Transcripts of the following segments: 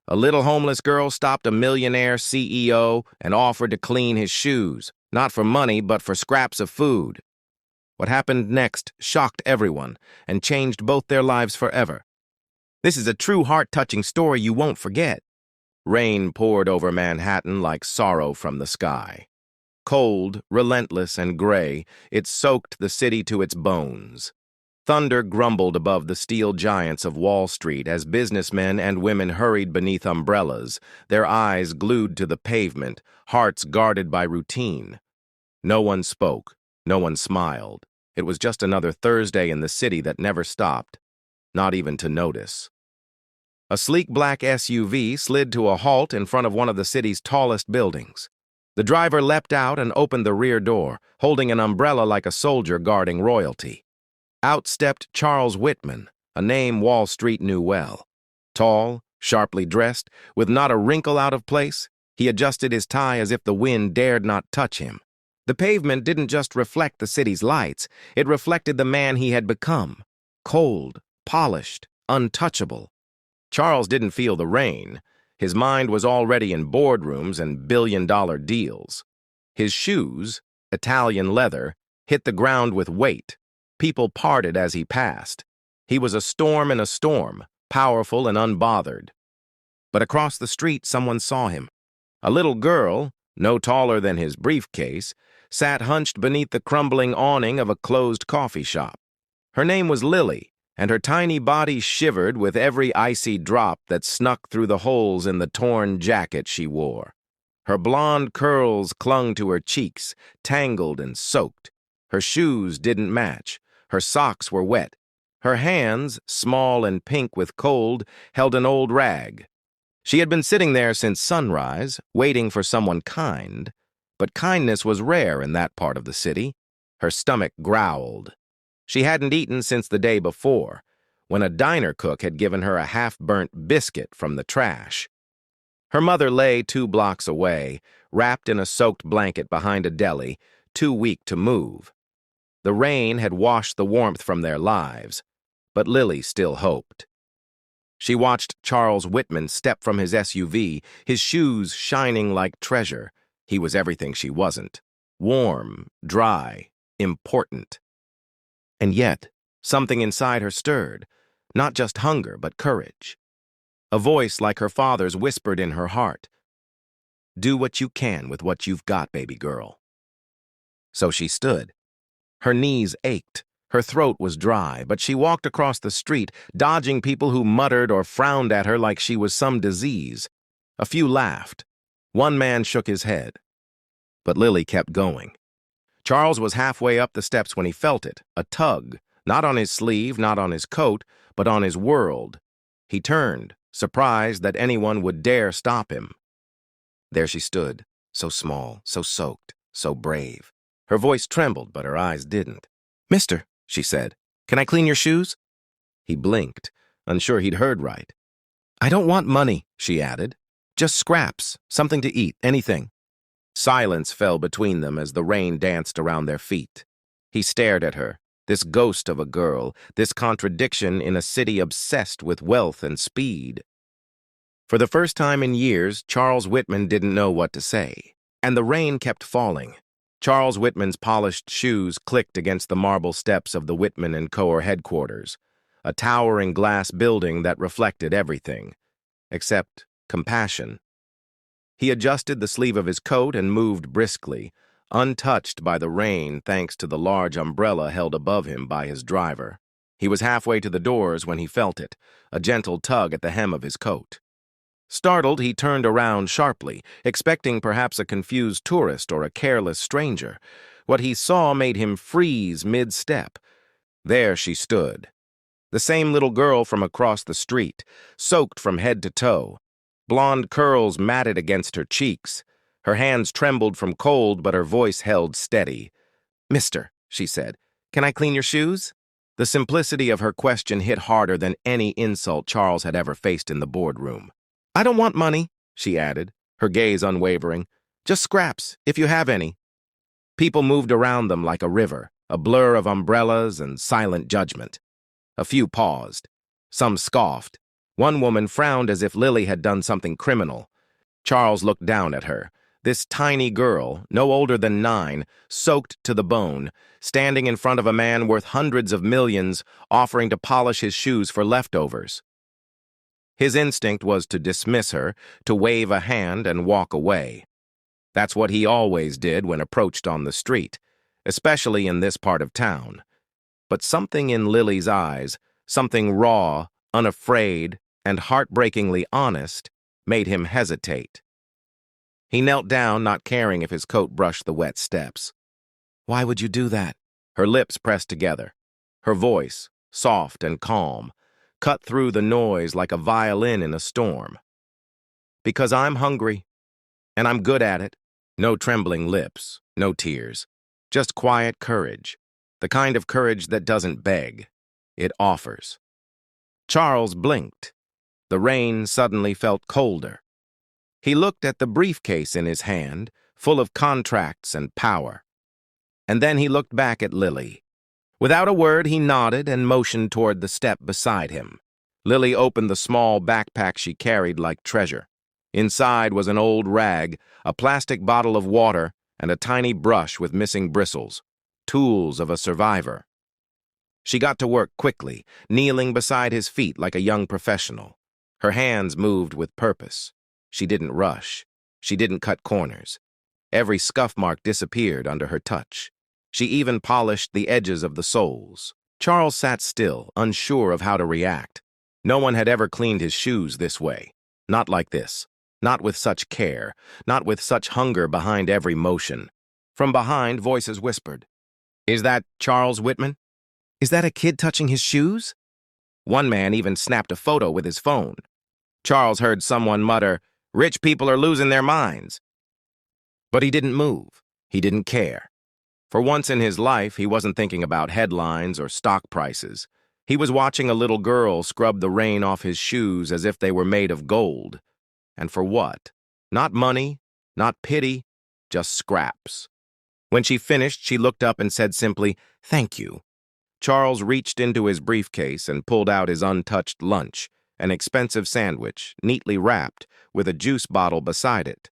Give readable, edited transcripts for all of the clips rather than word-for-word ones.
A little homeless girl stopped a millionaire CEO and offered to clean his shoes, not for money, but for scraps of food. What happened next shocked everyone and changed both their lives forever. This is a true heart-touching story you won't forget. Rain poured over Manhattan like sorrow from the sky. Cold, relentless, and gray, it soaked the city to its bones. Thunder grumbled above the steel giants of Wall Street as businessmen and women hurried beneath umbrellas, their eyes glued to the pavement, hearts guarded by routine. No one spoke, no one smiled. It was just another Thursday in the city that never stopped, not even to notice. A sleek black SUV slid to a halt in front of one of the city's tallest buildings. The driver leapt out and opened the rear door, holding an umbrella like a soldier guarding royalty. Out stepped Charles Whitman, a name Wall Street knew well. Tall, sharply dressed, with not a wrinkle out of place, he adjusted his tie as if the wind dared not touch him. The pavement didn't just reflect the city's lights, it reflected the man he had become. Cold, polished, untouchable. Charles didn't feel the rain. His mind was already in boardrooms and billion-dollar deals. His shoes, Italian leather, hit the ground with weight. People parted as he passed. He was a storm in a storm, powerful and unbothered. But across the street, someone saw him. A little girl, no taller than his briefcase, sat hunched beneath the crumbling awning of a closed coffee shop. Her name was Lily, and her tiny body shivered with every icy drop that snuck through the holes in the torn jacket she wore. Her blonde curls clung to her cheeks, tangled and soaked. Her shoes didn't match. Her socks were wet. Her hands, small and pink with cold, held an old rag. She had been sitting there since sunrise, waiting for someone kind, but kindness was rare in that part of the city. Her stomach growled. She hadn't eaten since the day before, when a diner cook had given her a half-burnt biscuit from the trash. Her mother lay 2 blocks away, wrapped in a soaked blanket behind a deli, too weak to move. The rain had washed the warmth from their lives, but Lily still hoped. She watched Charles Whitman step from his SUV, his shoes shining like treasure. He was everything she wasn't. Warm, dry, important. And yet, something inside her stirred, not just hunger, but courage. A voice like her father's whispered in her heart, "Do what you can with what you've got, baby girl." So she stood. Her knees ached, her throat was dry, but she walked across the street, dodging people who muttered or frowned at her like she was some disease. A few laughed. One man shook his head. But Lily kept going. Charles was halfway up the steps when he felt it, a tug, not on his sleeve, not on his coat, but on his world. He turned, surprised that anyone would dare stop him. There she stood, so small, so soaked, so brave. Her voice trembled, but her eyes didn't. "Mister," she said, "can I clean your shoes?" He blinked, unsure he'd heard right. "I don't want money," she added. "Just scraps, something to eat, anything." Silence fell between them as the rain danced around their feet. He stared at her, this ghost of a girl, this contradiction in a city obsessed with wealth and speed. For the first time in years, Charles Whitman didn't know what to say, and the rain kept falling. Charles Whitman's polished shoes clicked against the marble steps of the Whitman & Co. headquarters, a towering glass building that reflected everything, except compassion. He adjusted the sleeve of his coat and moved briskly, untouched by the rain thanks to the large umbrella held above him by his driver. He was halfway to the doors when he felt it, a gentle tug at the hem of his coat. Startled, he turned around sharply, expecting perhaps a confused tourist or a careless stranger. What he saw made him freeze mid-step. There she stood, the same little girl from across the street, soaked from head to toe. Blonde curls matted against her cheeks. Her hands trembled from cold, but her voice held steady. "Mister," she said, "can I clean your shoes?" The simplicity of her question hit harder than any insult Charles had ever faced in the boardroom. "I don't want money," she added, her gaze unwavering. "Just scraps, if you have any." People moved around them like a river, a blur of umbrellas and silent judgment. A few paused. Some scoffed. One woman frowned as if Lily had done something criminal. Charles looked down at her. This tiny girl, no older than 9, soaked to the bone, standing in front of a man worth hundreds of millions, offering to polish his shoes for leftovers. His instinct was to dismiss her, to wave a hand and walk away. That's what he always did when approached on the street, especially in this part of town. But something in Lily's eyes, something raw, unafraid, and heartbreakingly honest, made him hesitate. He knelt down, not caring if his coat brushed the wet steps. "Why would you do that?" Her lips pressed together. Her voice, soft and calm, cut through the noise like a violin in a storm. "Because I'm hungry, and I'm good at it." No trembling lips, no tears, just quiet courage, the kind of courage that doesn't beg, it offers. Charles blinked. The rain suddenly felt colder. He looked at the briefcase in his hand, full of contracts and power. And then he looked back at Lily. Without a word, he nodded and motioned toward the step beside him. Lily opened the small backpack she carried like treasure. Inside was an old rag, a plastic bottle of water, and a tiny brush with missing bristles, tools of a survivor. She got to work quickly, kneeling beside his feet like a young professional. Her hands moved with purpose. She didn't rush. She didn't cut corners. Every scuff mark disappeared under her touch. She even polished the edges of the soles. Charles sat still, unsure of how to react. No one had ever cleaned his shoes this way. Not like this. Not with such care. Not with such hunger behind every motion. From behind, voices whispered. "Is that Charles Whitman? Is that a kid touching his shoes?" One man even snapped a photo with his phone. Charles heard someone mutter, "Rich people are losing their minds." But he didn't move. He didn't care. For once in his life, he wasn't thinking about headlines or stock prices. He was watching a little girl scrub the rain off his shoes as if they were made of gold. And for what? Not money, not pity, just scraps. When she finished, she looked up and said simply, "Thank you." Charles reached into his briefcase and pulled out his untouched lunch, an expensive sandwich, neatly wrapped, with a juice bottle beside it.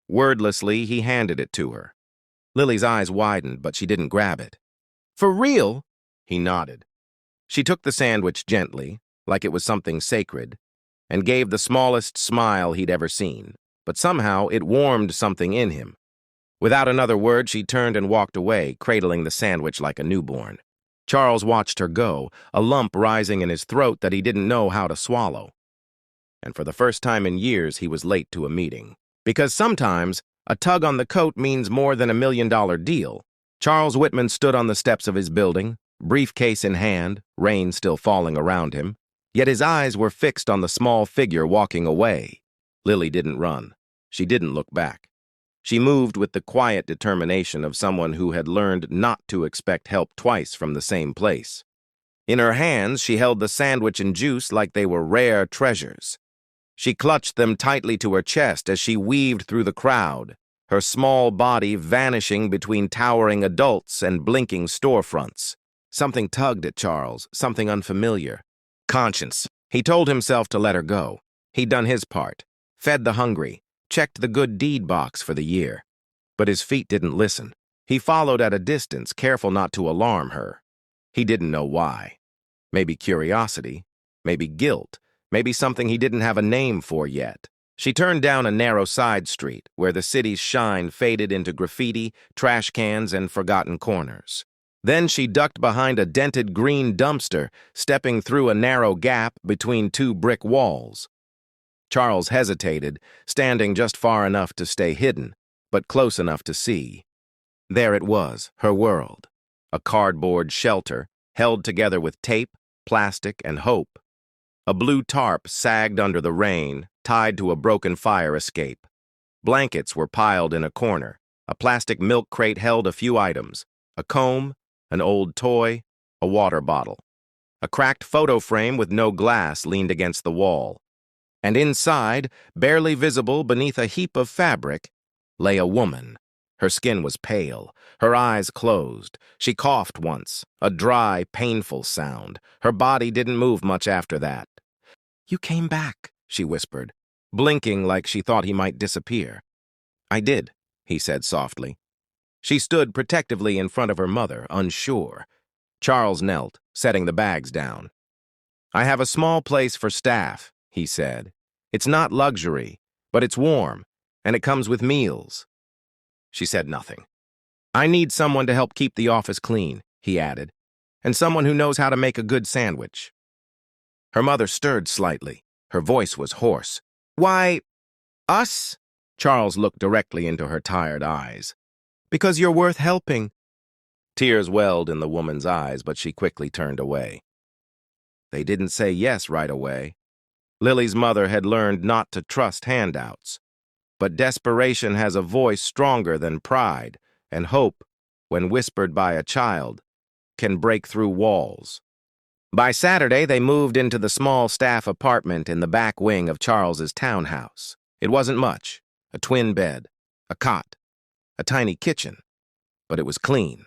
Wordlessly, he handed it to her. Lily's eyes widened, but she didn't grab it. "For real?" He nodded. She took the sandwich gently, like it was something sacred, and gave the smallest smile he'd ever seen, but somehow it warmed something in him. Without another word, she turned and walked away, cradling the sandwich like a newborn. Charles watched her go, a lump rising in his throat that he didn't know how to swallow. And for the first time in years, he was late to a meeting. Because sometimes, a tug on the coat means more than $1 million deal. Charles Whitman stood on the steps of his building, briefcase in hand, rain still falling around him. Yet his eyes were fixed on the small figure walking away. Lily didn't run. She didn't look back. She moved with the quiet determination of someone who had learned not to expect help twice from the same place. In her hands, she held the sandwich and juice like they were rare treasures. She clutched them tightly to her chest as she weaved through the crowd, her small body vanishing between towering adults and blinking storefronts. Something tugged at Charles, something unfamiliar. Conscience. He told himself to let her go. He'd done his part, fed the hungry, checked the good deed box for the year. But his feet didn't listen. He followed at a distance, careful not to alarm her. He didn't know why. Maybe curiosity, maybe guilt, maybe something he didn't have a name for yet. She turned down a narrow side street where the city's shine faded into graffiti, trash cans, and forgotten corners. Then she ducked behind a dented green dumpster, stepping through a narrow gap between two brick walls. Charles hesitated, standing just far enough to stay hidden, but close enough to see. There it was, her world. A cardboard shelter, held together with tape, plastic, and hope. A blue tarp sagged under the rain, tied to a broken fire escape. Blankets were piled in a corner. A plastic milk crate held a few items: a comb, an old toy, a water bottle. A cracked photo frame with no glass leaned against the wall. And inside, barely visible beneath a heap of fabric, lay a woman. Her skin was pale, her eyes closed. She coughed once, a dry, painful sound. Her body didn't move much after that. You came back, she whispered, blinking like she thought he might disappear. I did, he said softly. She stood protectively in front of her mother, unsure. Charles knelt, setting the bags down. I have a small place for staff, he said. It's not luxury, but it's warm, and it comes with meals. She said nothing. I need someone to help keep the office clean, he added, and someone who knows how to make a good sandwich. Her mother stirred slightly. Her voice was hoarse. Why, us? Charles looked directly into her tired eyes. Because you're worth helping. Tears welled in the woman's eyes, but she quickly turned away. They didn't say yes right away. Lily's mother had learned not to trust handouts. But desperation has a voice stronger than pride, and hope, when whispered by a child, can break through walls. By Saturday, they moved into the small staff apartment in the back wing of Charles's townhouse. It wasn't much. A twin bed, a cot, a tiny kitchen. But it was clean,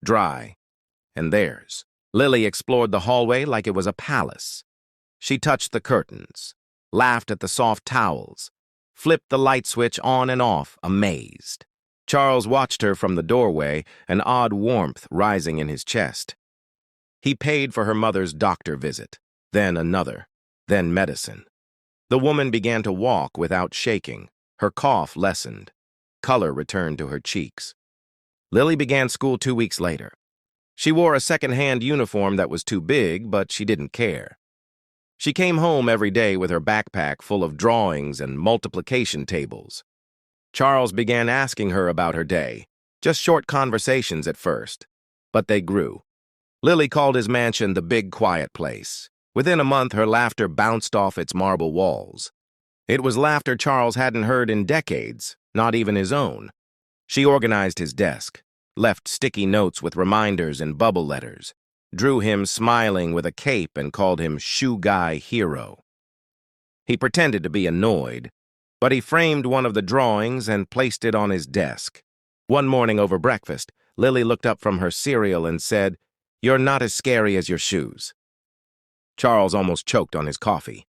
dry, and theirs. Lily explored the hallway like it was a palace. She touched the curtains, laughed at the soft towels, flipped the light switch on and off, amazed. Charles watched her from the doorway, an odd warmth rising in his chest. He paid for her mother's doctor visit, then another, then medicine. The woman began to walk without shaking. Her cough lessened. Color returned to her cheeks. Lily began school 2 weeks later. She wore a second-hand uniform that was too big, but she didn't care. She came home every day with her backpack full of drawings and multiplication tables. Charles began asking her about her day, just short conversations at first, but they grew. Lily called his mansion the big quiet place. Within a month, her laughter bounced off its marble walls. It was laughter Charles hadn't heard in decades, not even his own. She organized his desk, left sticky notes with reminders and bubble letters, drew him smiling with a cape and called him Shoe Guy Hero. He pretended to be annoyed, but he framed one of the drawings and placed it on his desk. One morning over breakfast, Lily looked up from her cereal and said, "You're not as scary as your shoes." Charles almost choked on his coffee.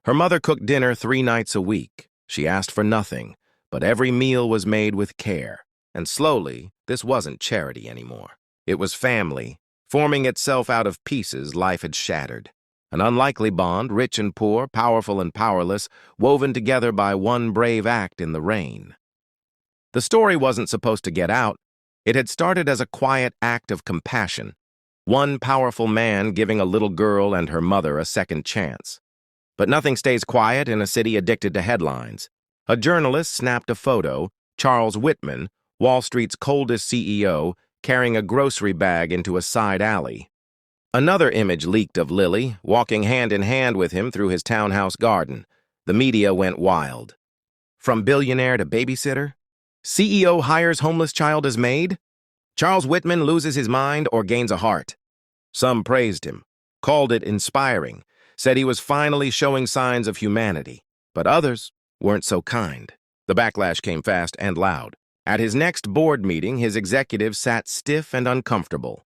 Her mother cooked dinner 3 nights a week. She asked for nothing, but every meal was made with care. And slowly, this wasn't charity anymore. It was family, forming itself out of pieces life had shattered. An unlikely bond, rich and poor, powerful and powerless, woven together by one brave act in the rain. The story wasn't supposed to get out. It had started as a quiet act of compassion. One powerful man giving a little girl and her mother a second chance. But nothing stays quiet in a city addicted to headlines. A journalist snapped a photo, Charles Whitman, Wall Street's coldest CEO, carrying a grocery bag into a side alley. Another image leaked of Lily, walking hand in hand with him through his townhouse garden. The media went wild. From billionaire to babysitter? CEO hires homeless child as maid? Charles Whitman loses his mind or gains a heart. Some praised him, called it inspiring, said he was finally showing signs of humanity. But others weren't so kind. The backlash came fast and loud. At his next board meeting, his executives sat stiff and uncomfortable.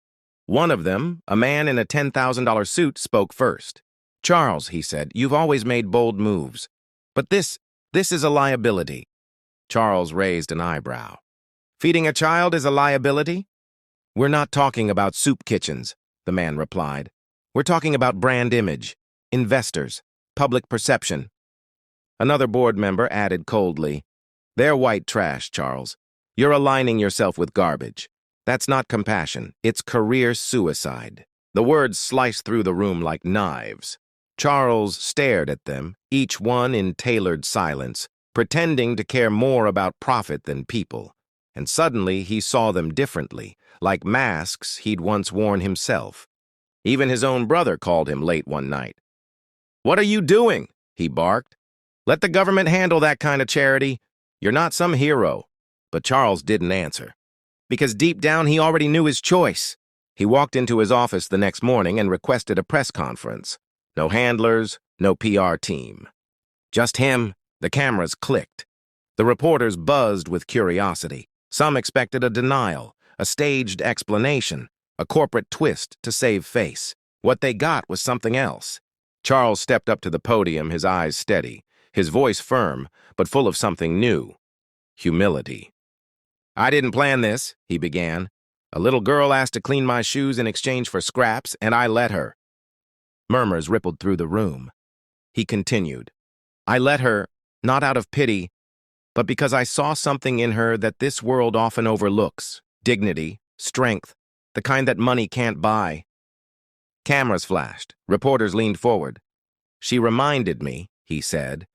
One of them, a man in a $10,000 suit, spoke first. "Charles," he said, "you've always made bold moves. But this is a liability." Charles raised an eyebrow. "Feeding a child is a liability?" "We're not talking about soup kitchens," the man replied. "We're talking about brand image, investors, public perception." Another board member added coldly, "They're white trash, Charles. You're aligning yourself with garbage. That's not compassion, it's career suicide." The words sliced through the room like knives. Charles stared at them, each one in tailored silence, pretending to care more about profit than people. And suddenly he saw them differently, like masks he'd once worn himself. Even his own brother called him late one night. "What are you doing?" he barked. "Let the government handle that kind of charity. You're not some hero." But Charles didn't answer, because deep down he already knew his choice. He walked into his office the next morning and requested a press conference. No handlers, no PR team. Just him. The cameras clicked. The reporters buzzed with curiosity. Some expected a denial, a staged explanation, a corporate twist to save face. What they got was something else. Charles stepped up to the podium, his eyes steady, his voice firm, but full of something new: humility. "I didn't plan this," he began. "A little girl asked to clean my shoes in exchange for scraps, and I let her." Murmurs rippled through the room. He continued, "I let her, not out of pity, but because I saw something in her that this world often overlooks: dignity, strength, the kind that money can't buy." Cameras flashed. Reporters leaned forward. "She reminded me," he said,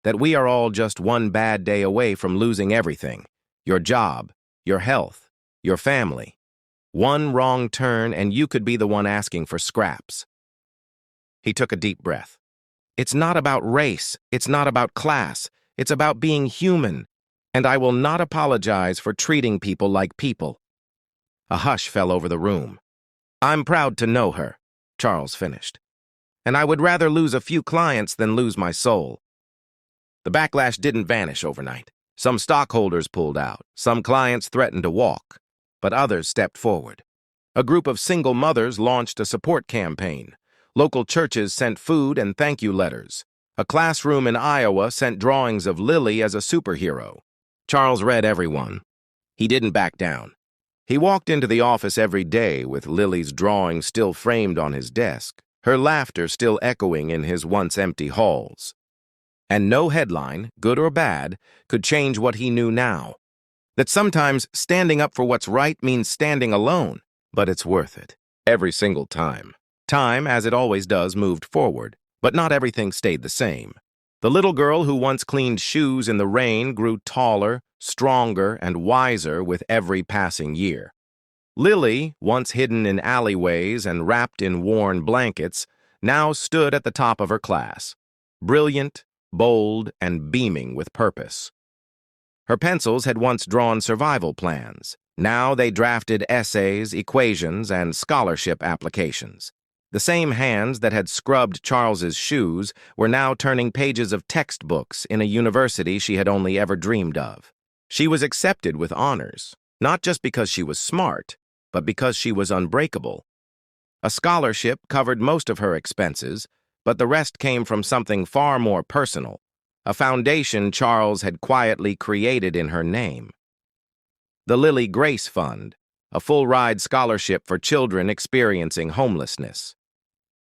"that we are all just one bad day away from losing everything: your job, your health, your family. One wrong turn and you could be the one asking for scraps." He took a deep breath. "It's not about race, it's not about class, it's about being human, and I will not apologize for treating people like people." A hush fell over the room. "I'm proud to know her," Charles finished, "and I would rather lose a few clients than lose my soul." The backlash didn't vanish overnight. Some stockholders pulled out, some clients threatened to walk, but others stepped forward. A group of single mothers launched a support campaign. Local churches sent food and thank you letters. A classroom in Iowa sent drawings of Lily as a superhero. Charles read every one. He didn't back down. He walked into the office every day with Lily's drawing still framed on his desk, her laughter still echoing in his once empty halls. And no headline, good or bad, could change what he knew now: that sometimes standing up for what's right means standing alone, but it's worth it. Every single time. Time, as it always does, moved forward, but not everything stayed the same. The little girl who once cleaned shoes in the rain grew taller, stronger, and wiser with every passing year. Lily, once hidden in alleyways and wrapped in worn blankets, now stood at the top of her class, brilliant, bold, and beaming with purpose. Her pencils had once drawn survival plans. Now they drafted essays, equations, and scholarship applications. The same hands that had scrubbed Charles's shoes were now turning pages of textbooks in a university she had only ever dreamed of. She was accepted with honors, not just because she was smart, but because she was unbreakable. A scholarship covered most of her expenses, but the rest came from something far more personal: a foundation Charles had quietly created in her name. The Lily Grace Fund, a full-ride scholarship for children experiencing homelessness.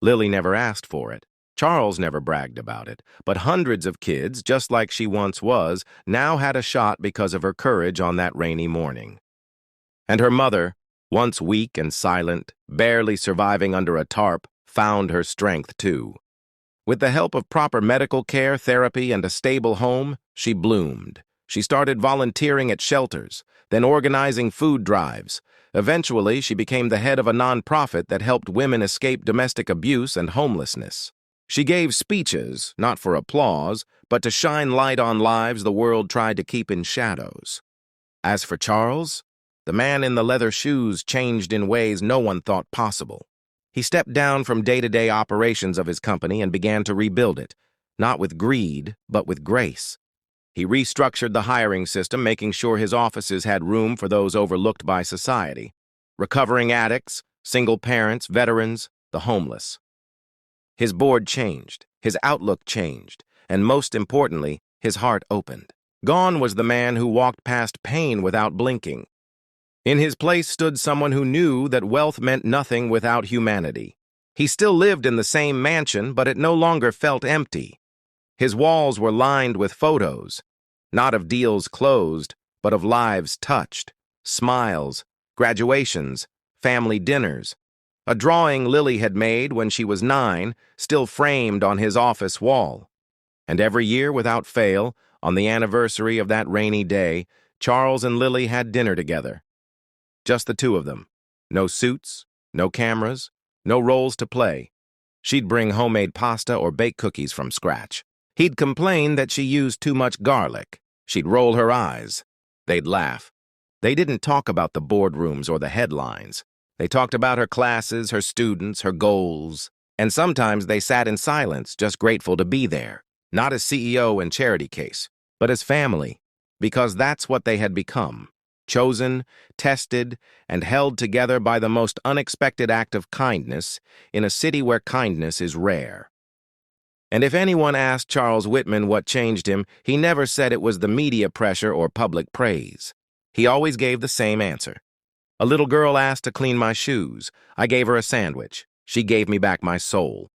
Lily never asked for it. Charles never bragged about it, but hundreds of kids, just like she once was, now had a shot because of her courage on that rainy morning. And her mother, once weak and silent, barely surviving under a tarp, found her strength too. With the help of proper medical care, therapy, and a stable home, she bloomed. She started volunteering at shelters, then organizing food drives. Eventually, she became the head of a nonprofit that helped women escape domestic abuse and homelessness. She gave speeches, not for applause, but to shine light on lives the world tried to keep in shadows. As for Charles, the man in the leather shoes changed in ways no one thought possible. He stepped down from day-to-day operations of his company and began to rebuild it, not with greed, but with grace. He restructured the hiring system, making sure his offices had room for those overlooked by society: recovering addicts, single parents, veterans, the homeless. His board changed, his outlook changed, and most importantly, his heart opened. Gone was the man who walked past pain without blinking. In his place stood someone who knew that wealth meant nothing without humanity. He still lived in the same mansion, but it no longer felt empty. His walls were lined with photos, not of deals closed, but of lives touched, smiles, graduations, family dinners. A drawing Lily had made when she was 9, still framed on his office wall. And every year, without fail, on the anniversary of that rainy day, Charles and Lily had dinner together. Just the two of them. No suits, no cameras, no roles to play. She'd bring homemade pasta or bake cookies from scratch. He'd complain that she used too much garlic. She'd roll her eyes. They'd laugh. They didn't talk about the boardrooms or the headlines. They talked about her classes, her students, her goals. And sometimes they sat in silence, just grateful to be there. Not as CEO and charity case, but as family, because that's what they had become. Chosen, tested, and held together by the most unexpected act of kindness in a city where kindness is rare. And if anyone asked Charles Whitman what changed him, he never said it was the media pressure or public praise. He always gave the same answer. A little girl asked to clean my shoes. I gave her a sandwich. She gave me back my soul.